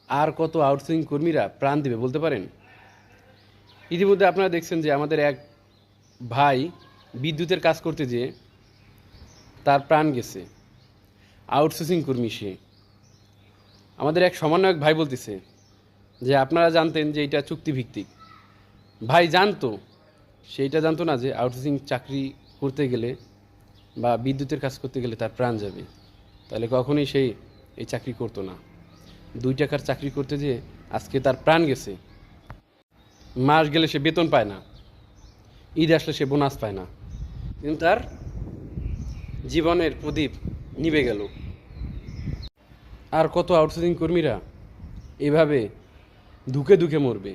আর কত আউটসোর্সিং কর্মীরা প্রাণ দিবে বলতে পারেন? ইতিমধ্যে আপনারা দেখছেন যে আমাদের এক ভাই বিদ্যুতের কাজ করতে যেয়ে তার প্রাণ গেছে। আউটসোর্সিং কর্মী সে। আমাদের এক সমন্বয়ক ভাই বলতেছে যে আপনারা জানতেন যে এটা চুক্তিভিত্তিক। ভাই জানতো, সেইটা জানতো না যে আউটসোর্সিং চাকরি করতে গেলে বা বিদ্যুতের কাজ করতে গেলে তার প্রাণ যাবে। তাহলে কখনোই সেই এই চাকরি করতো না। 2 টাকার চাকরি করতে যেয়ে আজকে তার প্রাণ গেছে। মাস গেলে সে বেতন পায় না, ঈদ আসলে সে বোনাস পায় না, কিন্তু তার জীবনের প্রদীপ নিভে গেল। আর কত আউটসোর্সিং কর্মীরা এভাবে ধুকে ধুকে মরবে।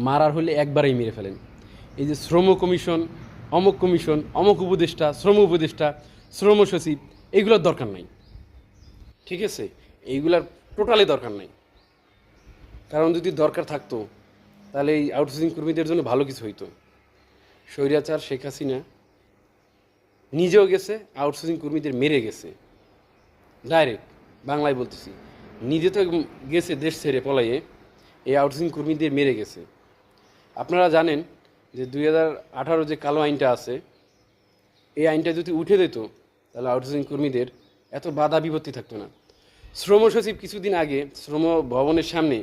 মারার হলে একবারেই মেরে ফেলেন। এই যে শ্রম কমিশন, অমুক উপদেষ্টা, শ্রম উপদেষ্টা, শ্রম সচিব, এইগুলোর দরকার নাই। ঠিক আছে, এইগুলার টোটালি দরকার নাই। কারণ যদি দরকার থাকতো তাহলে এই আউটসোর্সিং কর্মীদের জন্য ভালো কিছু হইতো। স্বৈরাচার শেখ হাসিনা নিজেও গেছে, আউটসোর্সিং কর্মীদের মেরে গেছে ডাইরেক্ট। বাংলায় বলতেছি, নিজে তো গেছে দেশ ছেড়ে পলাইয়ে, এই আউটসোর্সিং কর্মীদের মেরে গেছে। আপনারা জানেন যে 2018 যে কালো আইনটা আছে, এই আইনটা যদি উঠে দিত তাহলে আউটসোর্সিং কর্মীদের এত বাধা বিপত্তি থাকতো না। শ্রম সচিব কিছুদিন আগে শ্রম ভবনের সামনে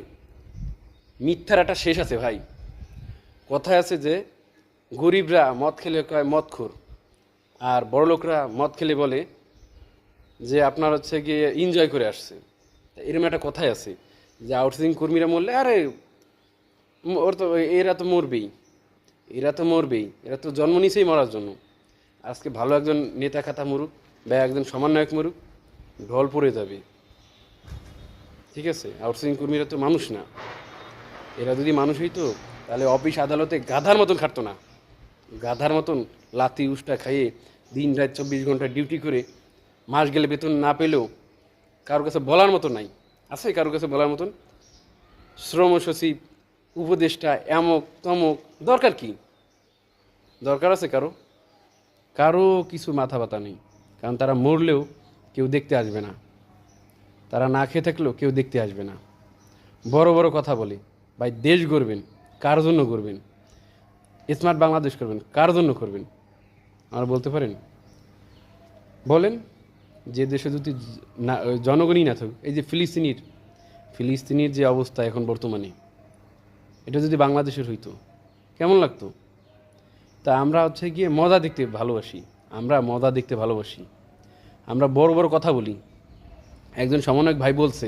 মিথ্যার একটা শেষ আছে ভাই। কথায় আছে যে গরিবরা মদ খেলে কয় মদখোর, আর বড়লোকরা মদ খেলে বলে যে আপনার হচ্ছে গিয়ে এনজয় করে আসছে। এরকম একটা কথাই আছে যে আউটসোর্সিং কর্মীরা মরলে আরে ওর তো এরা তো মরবেই, এরা তো জন্ম নিছেই মরার জন্য। আজকে ভালো একজন নেতা খাতা মরুক বা একজন সমন্বয়ক মরুক, ঢল পড়ে যাবে। ঠিক আছে, আউটসোর্সিং কর্মীরা তো মানুষ না। এরা যদি মানুষ হইতো তাহলে অফিস আদালতে গাধার মতন খাটতো না। গাধার মতন লাথি উষ্টা খাইয়ে দিন রাত 24 ঘন্টা ডিউটি করে মাস গেলে বেতন না পেলেও কারোর কাছে বলার মতো নাই। আছে কারোর কাছে বলার মতন? শ্রম সচিব, উপদেষ্টা, এমক তমক, দরকার কি? দরকার আছে কারো? কারো কিছু মাথা ব্যথা নেই। কারণ তারা মরলেও কেউ দেখতে আসবে না, তারা না খেয়ে থাকলেও কেউ দেখতে আসবে না। বড় বড় কথা বলে, ভাই দেশ গড়বেন, কার জন্য গড়বেন? স্মার্ট বাংলাদেশ করবেন, কার জন্য করবেন? আর বলতে পারেন? বলেন। যে দেশে যদি না জনগণই না থাকুক, এই যে ফিলিস্তিনির যে অবস্থা এখন বর্তমানে, এটা যদি বাংলাদেশের হইতো কেমন লাগতো? তা আমরা হচ্ছে গিয়ে মজা দেখতে ভালোবাসি, আমরা বড় বড় কথা বলি। একজন সমন্বয়ক ভাই বলছে